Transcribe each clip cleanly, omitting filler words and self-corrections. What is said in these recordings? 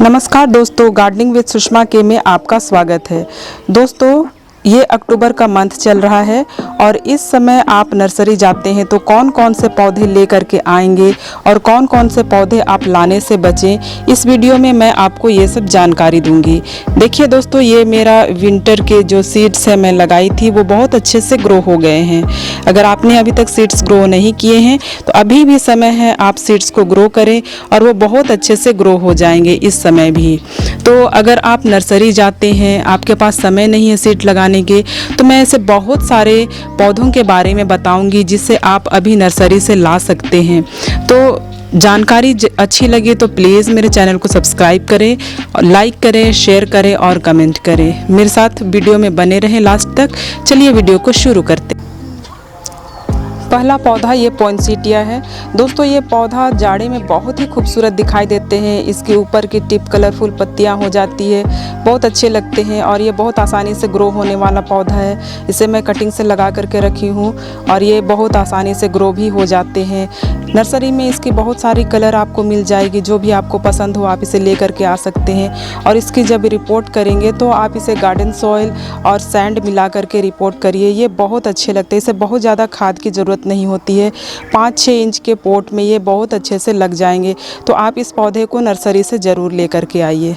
नमस्कार दोस्तों, gardening with Sushma के में आपका स्वागत है। दोस्तों, ये अक्टूबर का मंथ चल रहा है और इस समय आप नर्सरी जाते हैं तो कौन कौन से पौधे लेकर के आएंगे और कौन कौन से पौधे आप लाने से बचें, इस वीडियो में मैं आपको ये सब जानकारी दूंगी। देखिए दोस्तों, ये मेरा विंटर के जो सीड्स है मैं लगाई थी वो बहुत अच्छे से ग्रो हो गए हैं। अगर आपने अभी तक सीड्स ग्रो नहीं किए हैं तो अभी भी समय है, आप सीड्स को ग्रो करें और वो बहुत अच्छे से ग्रो हो जाएंगे इस समय भी। तो अगर आप नर्सरी जाते हैं, आपके पास समय नहीं है सीड लगाने के, तो मैं ऐसे बहुत सारे पौधों के बारे में बताऊंगी जिससे आप अभी नर्सरी से ला सकते हैं। तो जानकारी अच्छी लगे तो प्लीज़ मेरे चैनल को सब्सक्राइब करें और लाइक करें, शेयर करें और कमेंट करें। मेरे साथ वीडियो में बने रहें लास्ट तक। चलिए वीडियो को शुरू करते हैं। पहला पौधा ये पॉइंसेटिया है। दोस्तों, ये पौधा जाड़े में बहुत ही खूबसूरत दिखाई देते हैं। इसके ऊपर की टिप कलरफुल पत्तियां हो जाती है, बहुत अच्छे लगते हैं और ये बहुत आसानी से ग्रो होने वाला पौधा है। इसे मैं कटिंग से लगा करके रखी हूँ और ये बहुत आसानी से ग्रो भी हो जाते हैं। नर्सरी में इसकी बहुत सारी कलर आपको मिल जाएगी, जो भी आपको पसंद हो आप इसे ले करके आ सकते हैं। और इसकी जब रिपोर्ट करेंगे तो आप इसे गार्डन सॉइल और सैंड मिला करके रिपोर्ट करिए, ये बहुत अच्छे लगते हैं। इसे बहुत ज़्यादा खाद की ज़रूरत नहीं होती है। 5-6 इंच के पोट में ये बहुत अच्छे से लग जाएंगे। तो आप इस पौधे को नर्सरी से ज़रूर ले करके आइए।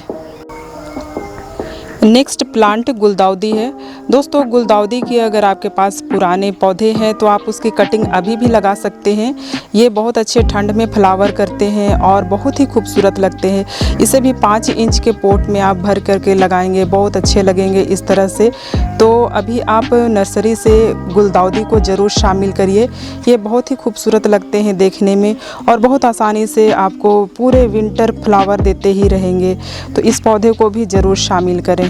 नेक्स्ट प्लांट गुलदाउदी है। दोस्तों, गुलदाउदी की अगर आपके पास पुराने पौधे हैं तो आप उसकी कटिंग अभी भी लगा सकते हैं। ये बहुत अच्छे ठंड में फ्लावर करते हैं और बहुत ही खूबसूरत लगते हैं। इसे भी 5 इंच के पोट में आप भर करके लगाएंगे, बहुत अच्छे लगेंगे इस तरह से। तो अभी आप नर्सरी से गुलदाउदी को ज़रूर शामिल करिए। ये बहुत ही खूबसूरत लगते हैं देखने में और बहुत आसानी से आपको पूरे विंटर फ्लावर देते ही रहेंगे। तो इस पौधे को भी ज़रूर शामिल करें।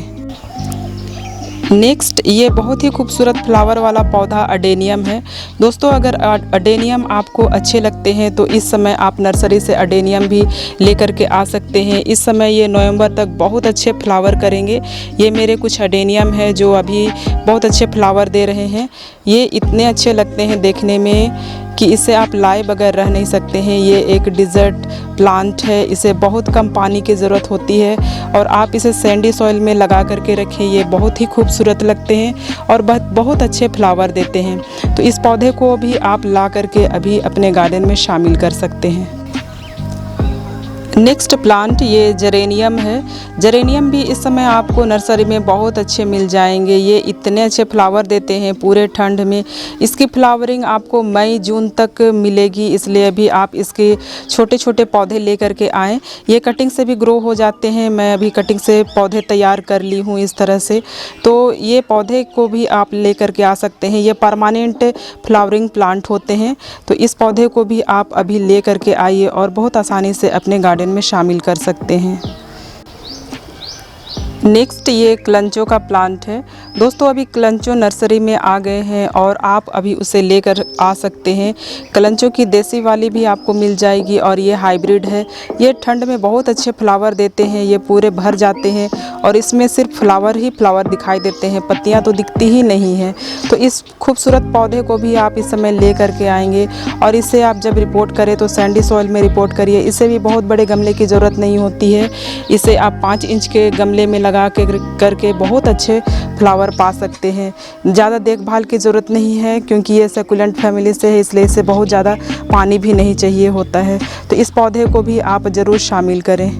नेक्स्ट, ये बहुत ही खूबसूरत फ्लावर वाला पौधा अडेनियम है। दोस्तों, अगर अडेनियम आपको अच्छे लगते हैं तो इस समय आप नर्सरी से अडेनियम भी लेकर के आ सकते हैं। इस समय ये नवंबर तक बहुत अच्छे फ्लावर करेंगे। ये मेरे कुछ अडेनियम है जो अभी बहुत अच्छे फ्लावर दे रहे हैं। ये इतने अच्छे लगते हैं देखने में कि इसे आप लाए बगैर रह नहीं सकते हैं। ये एक डिज़र्ट प्लांट है, इसे बहुत कम पानी की ज़रूरत होती है और आप इसे सैंडी सॉइल में लगा करके रखें। ये बहुत ही खूबसूरत लगते हैं और बहुत अच्छे फ्लावर देते हैं। तो इस पौधे को भी आप ला करके अभी अपने गार्डन में शामिल कर सकते हैं। नेक्स्ट प्लांट ये जेरेनियम है। जेरेनियम भी इस समय आपको नर्सरी में बहुत अच्छे मिल जाएंगे। ये इतने अच्छे फ्लावर देते हैं पूरे ठंड में। इसकी फ्लावरिंग आपको मई जून तक मिलेगी, इसलिए अभी आप इसके छोटे छोटे पौधे ले करके आएँ। ये कटिंग से भी ग्रो हो जाते हैं। मैं अभी कटिंग से पौधे तैयार कर ली हूँ इस तरह से। तो ये पौधे को भी आप ले करके आ सकते हैं। ये परमानेंट फ्लावरिंग प्लांट होते हैं। तो इस पौधे को भी आप अभी ले करके आइए और बहुत आसानी से अपने गार्डन में शामिल कर सकते हैं। नेक्स्ट, ये क्लंचो का प्लांट है। दोस्तों, अभी क्लंचो नर्सरी में आ गए हैं और आप अभी उसे लेकर आ सकते हैं। क्लंचो की देसी वाली भी आपको मिल जाएगी और ये हाइब्रिड है। ये ठंड में बहुत अच्छे फ्लावर देते हैं, ये पूरे भर जाते हैं और इसमें सिर्फ फ्लावर ही फ्लावर दिखाई देते हैं, पत्तियां तो दिखती ही नहीं हैं। तो इस खूबसूरत पौधे को भी आप इस समय ले करके आएंगे और इसे आप जब रिपोर्ट करें तो सैंडी सॉइल में रिपोर्ट करिए। इसे भी बहुत बड़े गमले की ज़रूरत नहीं होती है। इसे आप 5 इंच के गमले में लगा करके बहुत अच्छे फ्लावर पा सकते हैं। ज़्यादा देखभाल की ज़रूरत नहीं है क्योंकि ये सकुलेंट फैमिली से है, इसलिए इसे बहुत ज़्यादा पानी भी नहीं चाहिए होता है। तो इस पौधे को भी आप ज़रूर शामिल करें।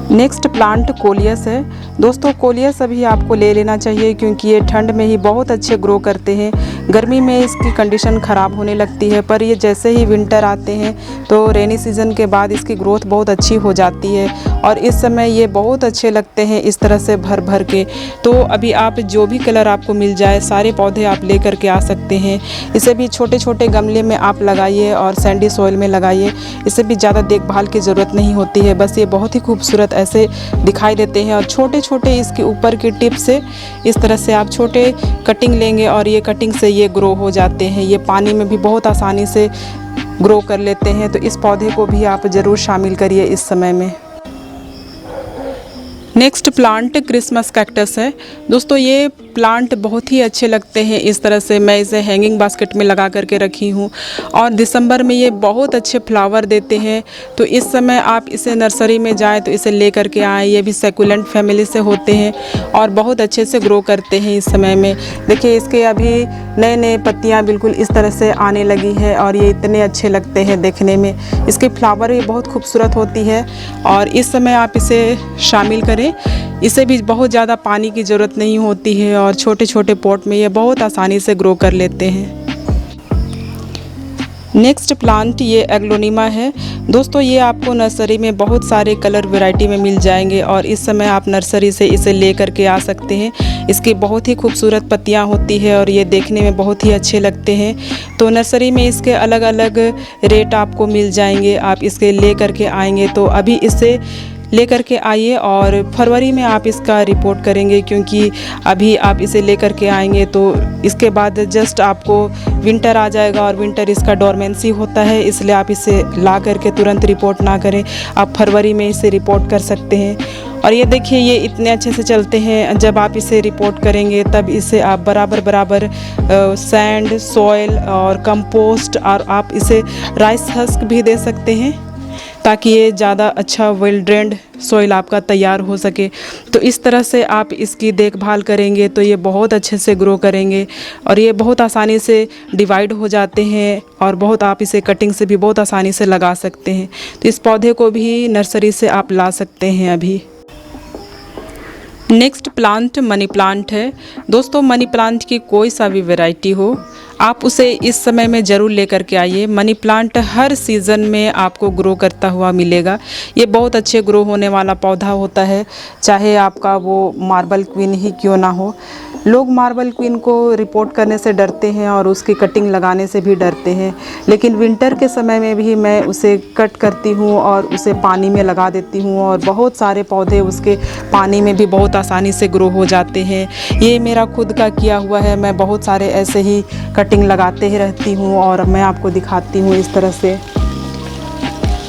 नेक्स्ट प्लांट कोलियस है। दोस्तों, कोलियस अभी आपको ले लेना चाहिए क्योंकि ये ठंड में ही बहुत अच्छे ग्रो करते हैं। गर्मी में इसकी कंडीशन ख़राब होने लगती है, पर ये जैसे ही विंटर आते हैं तो रेनी सीज़न के बाद इसकी ग्रोथ बहुत अच्छी हो जाती है और इस समय ये बहुत अच्छे लगते हैं इस तरह से भर भर के। तो अभी आप जो भी कलर आपको मिल जाए सारे पौधे आप ले करके आ सकते हैं। इसे भी छोटे छोटे गमले में आप लगाइए और सैंडी सॉइल में लगाइए। इसे भी ज़्यादा देखभाल की ज़रूरत नहीं होती है, बस ये बहुत ही खूबसूरत ऐसे दिखाई देते हैं और छोटे छोटे इसके ऊपर की टिप से इस तरह से आप छोटे कटिंग लेंगे और ये कटिंग से ये ग्रो हो जाते हैं। ये पानी में भी बहुत आसानी से ग्रो कर लेते हैं। तो इस पौधे को भी आप ज़रूर शामिल करिए इस समय में। नेक्स्ट प्लांट क्रिसमस कैक्टस है। दोस्तों ये प्लांट बहुत ही अच्छे लगते हैं। इस तरह से मैं इसे हैंगिंग बास्केट में लगा करके रखी हूँ और दिसंबर में ये बहुत अच्छे फ्लावर देते हैं। तो इस समय आप इसे नर्सरी में जाएं तो इसे ले करके आएँ। ये भी सेकुलेंट फैमिली से होते हैं और बहुत अच्छे से ग्रो करते हैं। इस समय में देखिए इसके अभी नए नए पत्तियाँ बिल्कुल इस तरह से आने लगी है और ये इतने अच्छे लगते हैं देखने में। इसके फ्लावर भी बहुत खूबसूरत होती है और इस समय आप इसे शामिल करें। इसे भी बहुत ज़्यादा पानी की ज़रूरत नहीं होती है और छोटे छोटे पॉट में ये बहुत आसानी से ग्रो कर लेते हैं। नेक्स्ट प्लांट ये एग्लोनिमा है। दोस्तों ये आपको नर्सरी में बहुत सारे कलर वैरायटी में मिल जाएंगे और इस समय आप नर्सरी से इसे ले करके आ सकते हैं। इसकी बहुत ही खूबसूरत पत्तियां होती है और ये देखने में बहुत ही अच्छे लगते हैं। तो नर्सरी में इसके अलग अलग रेट आपको मिल जाएंगे। आप इसके ले करके आएंगे तो अभी इसे ले करके आइए और फरवरी में आप इसका रिपोर्ट करेंगे, क्योंकि अभी आप इसे ले करके आएंगे तो इसके बाद जस्ट आपको विंटर आ जाएगा और विंटर इसका डोरमेंसी होता है। इसलिए आप इसे ला करके तुरंत रिपोर्ट ना करें, आप फरवरी में इसे रिपोर्ट कर सकते हैं। और ये देखिए ये इतने अच्छे से चलते हैं। जब आप इसे रिपोर्ट करेंगे तब इसे आप बराबर बराबर सैंड, सॉइल और कंपोस्ट और आप इसे राइस हस्क भी दे सकते हैं ताकि ये ज़्यादा अच्छा वेल ड्रेन्ड सॉइल आपका तैयार हो सके। तो इस तरह से आप इसकी देखभाल करेंगे तो ये बहुत अच्छे से ग्रो करेंगे और ये बहुत आसानी से डिवाइड हो जाते हैं और बहुत आप इसे कटिंग से भी बहुत आसानी से लगा सकते हैं। तो इस पौधे को भी नर्सरी से आप ला सकते हैं अभी। नेक्स्ट प्लांट मनी प्लांट है। दोस्तों मनी प्लांट की कोई सा भी वैरायटी हो आप उसे इस समय में ज़रूर लेकर के आइए। मनी प्लांट हर सीज़न में आपको ग्रो करता हुआ मिलेगा। ये बहुत अच्छे ग्रो होने वाला पौधा होता है, चाहे आपका वो मार्बल क्वीन ही क्यों ना हो। लोग मार्बल क्वीन को रिपोर्ट करने से डरते हैं और उसकी कटिंग लगाने से भी डरते हैं, लेकिन विंटर के समय में भी मैं उसे कट करती हूँ और उसे पानी में लगा देती हूँ और बहुत सारे पौधे उसके पानी में भी बहुत आसानी से ग्रो हो जाते हैं। ये मेरा खुद का किया हुआ है। मैं बहुत सारे ऐसे ही कटिंग लगाते ही रहती हूँ और मैं आपको दिखाती हूँ इस तरह से।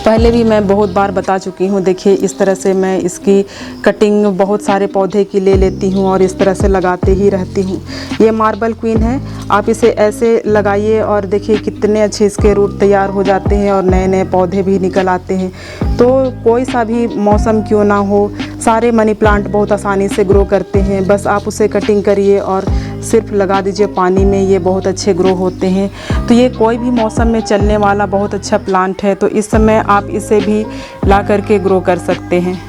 पहले भी मैं बहुत बार बता चुकी हूँ। देखिए इस तरह से मैं इसकी कटिंग बहुत सारे पौधे की ले लेती हूँ और इस तरह से लगाते ही रहती हूँ। ये मार्बल क्वीन है, आप इसे ऐसे लगाइए और देखिए कितने अच्छे इसके रूट तैयार हो जाते हैं और नए नए पौधे भी निकल आते हैं। तो कोई सा भी मौसम क्यों ना हो, सारे मनी प्लांट बहुत आसानी से ग्रो करते हैं। बस आप उसे कटिंग करिए और सिर्फ लगा दीजिए पानी में, ये बहुत अच्छे ग्रो होते हैं। तो ये कोई भी मौसम में चलने वाला बहुत अच्छा प्लांट है। तो इस समय आप इसे भी ला करके ग्रो कर सकते हैं।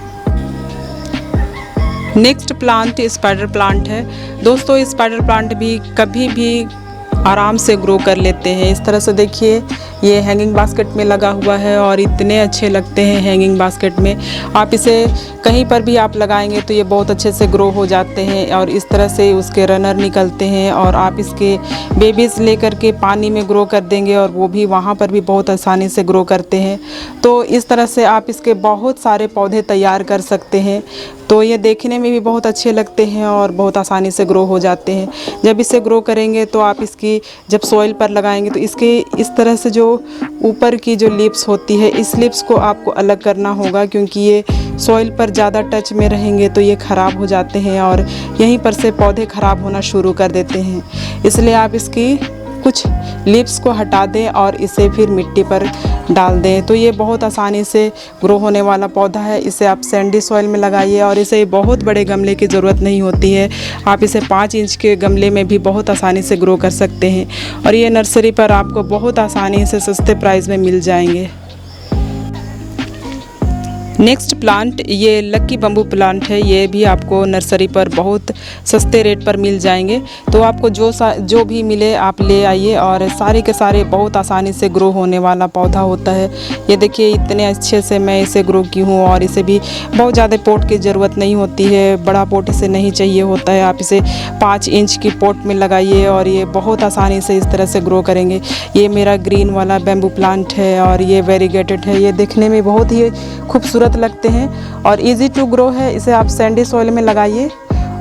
नेक्स्ट प्लांट स्पाइडर प्लांट है। दोस्तों स्पाइडर प्लांट भी कभी भी आराम से ग्रो कर लेते हैं। इस तरह से देखिए ये हैंगिंग बास्केट में लगा हुआ है और इतने अच्छे लगते हैं हैंगिंग बास्केट में। आप इसे कहीं पर भी आप लगाएंगे तो ये बहुत अच्छे से ग्रो हो जाते हैं और इस तरह से उसके रनर निकलते हैं और आप इसके बेबीज़ लेकर के पानी में ग्रो कर देंगे और वो भी वहाँ पर भी बहुत आसानी से ग्रो करते हैं। तो इस तरह से आप इसके बहुत सारे पौधे तैयार कर सकते हैं। तो ये देखने में भी बहुत अच्छे लगते हैं और बहुत आसानी से ग्रो हो जाते हैं। जब इसे ग्रो करेंगे तो आप इसकी जब सॉइल पर लगाएंगे तो इसके इस तरह से जो ऊपर की जो लिप्स होती है, इस लिप्स को आपको अलग करना होगा, क्योंकि ये सॉइल पर ज़्यादा टच में रहेंगे तो ये ख़राब हो जाते हैं और यहीं पर से पौधे ख़राब होना शुरू कर देते हैं। इसलिए आप इसकी कुछ लिप्स को हटा दें और इसे फिर मिट्टी पर डाल दें। तो ये बहुत आसानी से ग्रो होने वाला पौधा है। इसे आप सैंडी सॉइल में लगाइए और इसे बहुत बड़े गमले की ज़रूरत नहीं होती है। आप इसे 5 इंच के गमले में भी बहुत आसानी से ग्रो कर सकते हैं और ये नर्सरी पर आपको बहुत आसानी से सस्ते प्राइस में मिल जाएंगे। नेक्स्ट प्लांट ये लक्की बम्बू प्लांट है। ये भी आपको नर्सरी पर बहुत सस्ते रेट पर मिल जाएंगे। तो आपको जो भी मिले आप ले आइए और सारे के सारे बहुत आसानी से ग्रो होने वाला पौधा होता है। ये देखिए इतने अच्छे से मैं इसे ग्रो की हूँ और इसे भी बहुत ज़्यादा पोट की ज़रूरत नहीं होती है, बड़ा पोट इसे नहीं चाहिए होता है। आप इसे 5 इंच की पोट में लगाइए और ये बहुत आसानी से इस तरह से ग्रो करेंगे। ये मेरा ग्रीन वाला बैम्बू प्लांट है और ये वेरीगेटेड है। ये देखने में बहुत ही खूबसूरत लगते हैं और इजी टू ग्रो है। इसे आप सैंडी सॉइल में लगाइए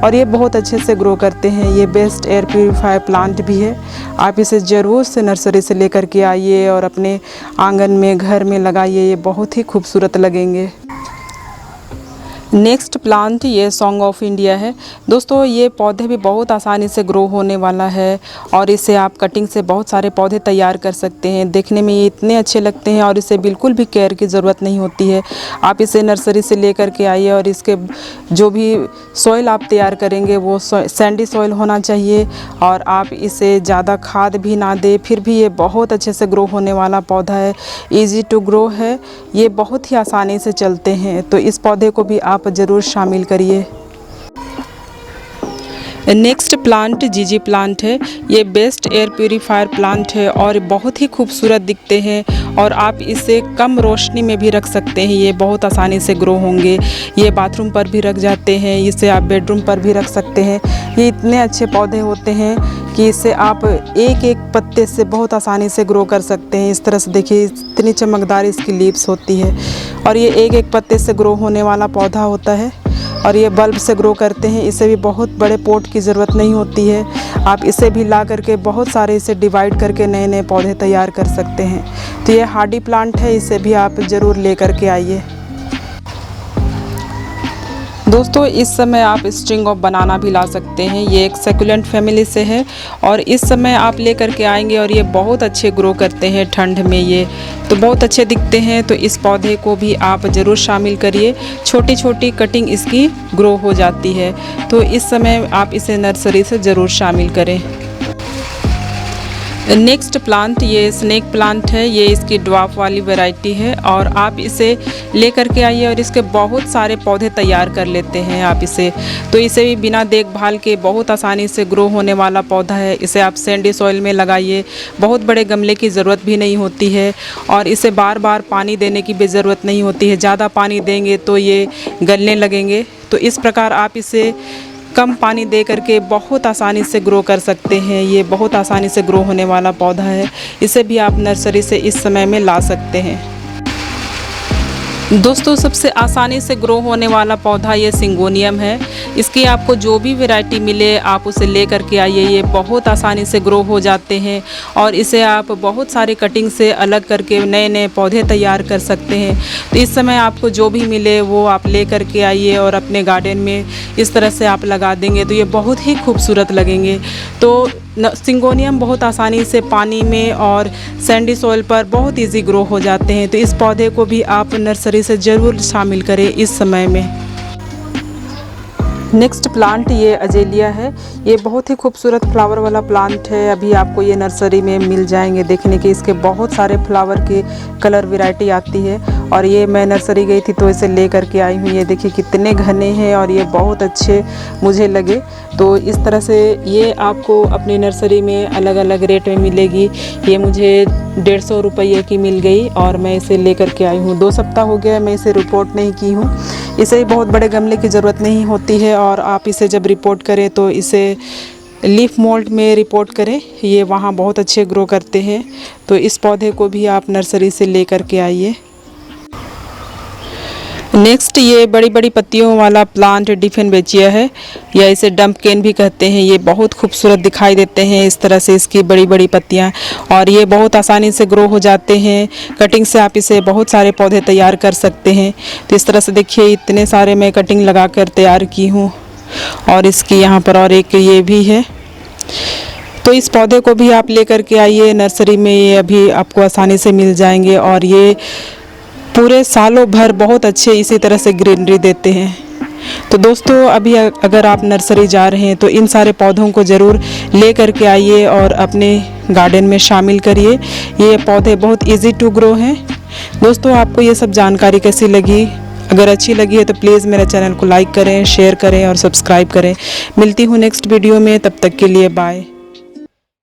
और ये बहुत अच्छे से ग्रो करते हैं। ये बेस्ट एयर प्यूरीफायर प्लांट भी है। आप इसे ज़रूर से नर्सरी से लेकर के आइए और अपने आंगन में घर में लगाइए, ये बहुत ही खूबसूरत लगेंगे। नेक्स्ट प्लांट ये सॉन्ग ऑफ इंडिया है। दोस्तों ये पौधे भी बहुत आसानी से ग्रो होने वाला है और इसे आप कटिंग से बहुत सारे पौधे तैयार कर सकते हैं। देखने में ये इतने अच्छे लगते हैं और इसे बिल्कुल भी केयर की ज़रूरत नहीं होती है। आप इसे नर्सरी से ले कर के आइए और इसके जो भी सॉइल आप तैयार करेंगे वो सैंडी सॉइल होना चाहिए और आप इसे ज़्यादा खाद भी ना दें, फिर भी ये बहुत अच्छे से ग्रो होने वाला पौधा है। ईजी टू ग्रो है, ये बहुत ही आसानी से चलते हैं, तो इस पौधे को भी आप ज़रूर शामिल करिए। नेक्स्ट प्लांट जीजी प्लांट है। ये बेस्ट एयर प्यूरीफायर प्लांट है और बहुत ही खूबसूरत दिखते हैं और आप इसे कम रोशनी में भी रख सकते हैं। ये बहुत आसानी से ग्रो होंगे। ये बाथरूम पर भी रख जाते हैं, इसे आप बेडरूम पर भी रख सकते हैं। ये इतने अच्छे पौधे होते हैं कि इसे आप एक एक पत्ते से बहुत आसानी से ग्रो कर सकते हैं। इस तरह से देखिए इतनी चमकदार इसकी लीव्स होती है और ये एक एक पत्ते से ग्रो होने वाला पौधा होता है और ये बल्ब से ग्रो करते हैं। इसे भी बहुत बड़े पॉट की ज़रूरत नहीं होती है। आप इसे भी ला करके बहुत सारे इसे डिवाइड करके नए नए पौधे तैयार कर सकते हैं। तो ये हार्डी प्लांट है, इसे भी आप ज़रूर ले करके आइए। दोस्तों इस समय आप स्ट्रिंग ऑफ बनाना भी ला सकते हैं। ये एक सकुलेंट फैमिली से है और इस समय आप ले करके आएंगे और ये बहुत अच्छे ग्रो करते हैं ठंड में। ये तो बहुत अच्छे दिखते हैं, तो इस पौधे को भी आप ज़रूर शामिल करिए। छोटी छोटी कटिंग इसकी ग्रो हो जाती है, तो इस समय आप इसे नर्सरी से ज़रूर शामिल करें। नेक्स्ट प्लांट ये स्नेक प्लांट है। ये इसकी ड्वार्फ वाली वैरायटी है और आप इसे ले करके आइए और इसके बहुत सारे पौधे तैयार कर लेते हैं आप इसे। तो इसे भी बिना देखभाल के बहुत आसानी से ग्रो होने वाला पौधा है। इसे आप सैंडी सॉइल में लगाइए, बहुत बड़े गमले की ज़रूरत भी नहीं होती है और इसे बार बार पानी देने की भी ज़रूरत नहीं होती है। ज़्यादा पानी देंगे तो ये गलने लगेंगे, तो इस प्रकार आप इसे कम पानी दे करके बहुत आसानी से ग्रो कर सकते हैं। ये बहुत आसानी से ग्रो होने वाला पौधा है, इसे भी आप नर्सरी से इस समय में ला सकते हैं। दोस्तों सबसे आसानी से ग्रो होने वाला पौधा ये सिंगोनियम है। इसकी आपको जो भी वैरायटी मिले आप उसे ले करके आइए। ये बहुत आसानी से ग्रो हो जाते हैं और इसे आप बहुत सारे कटिंग से अलग करके नए नए पौधे तैयार कर सकते हैं। तो इस समय आपको जो भी मिले वो आप ले करके आइए और अपने गार्डन में इस तरह से आप लगा देंगे तो ये बहुत ही खूबसूरत लगेंगे। तो सिंगोनियम बहुत आसानी से पानी में और सैंडी सॉइल पर बहुत इजी ग्रो हो जाते हैं, तो इस पौधे को भी आप नर्सरी से ज़रूर शामिल करें इस समय में। नेक्स्ट प्लांट ये अजेलिया है। ये बहुत ही खूबसूरत फ्लावर वाला प्लांट है। अभी आपको ये नर्सरी में मिल जाएंगे देखने के। इसके बहुत सारे फ्लावर की कलर वैरायटी आती है और ये मैं नर्सरी गई थी तो इसे ले करके आई हूँ। ये देखिए कितने घने हैं और ये बहुत अच्छे मुझे लगे। तो इस तरह से ये आपको अपनी नर्सरी में अलग अलग रेट में मिलेगी। ये मुझे 150 रुपये की मिल गई और मैं इसे ले करके आई हूँ। 2 सप्ताह हो गया मैं इसे रिपोर्ट नहीं की हूँ। इसे बहुत बड़े गमले की ज़रूरत नहीं होती है और आप इसे जब रिपोर्ट करें तो इसे लीफ मोल्ड में रिपोर्ट करें, ये वहाँ बहुत अच्छे ग्रो करते हैं। तो इस पौधे को भी आप नर्सरी से ले करके आइए। नेक्स्ट ये बड़ी बड़ी पत्तियों वाला प्लांट डिफेनबेचिया है या इसे डंपकेन भी कहते हैं। ये बहुत खूबसूरत दिखाई देते हैं इस तरह से इसकी बड़ी बड़ी पत्तियां और ये बहुत आसानी से ग्रो हो जाते हैं। कटिंग से आप इसे बहुत सारे पौधे तैयार कर सकते हैं। तो इस तरह से देखिए इतने सारे मैं कटिंग लगा कर तैयार की हूँ और इसकी यहाँ पर और एक ये भी है। तो इस पौधे को भी आप ले करके आइए नर्सरी में, ये अभी आपको आसानी से मिल जाएंगे और ये पूरे सालों भर बहुत अच्छे इसी तरह से ग्रीनरी देते हैं। तो दोस्तों अभी अगर आप नर्सरी जा रहे हैं तो इन सारे पौधों को ज़रूर ले करके आइए और अपने गार्डन में शामिल करिए। ये पौधे बहुत इजी टू ग्रो हैं। दोस्तों आपको ये सब जानकारी कैसी लगी? अगर अच्छी लगी है तो प्लीज़ मेरे चैनल को लाइक करें, शेयर करें और सब्सक्राइब करें। मिलती हूँ नेक्स्ट वीडियो में, तब तक के लिए बाय।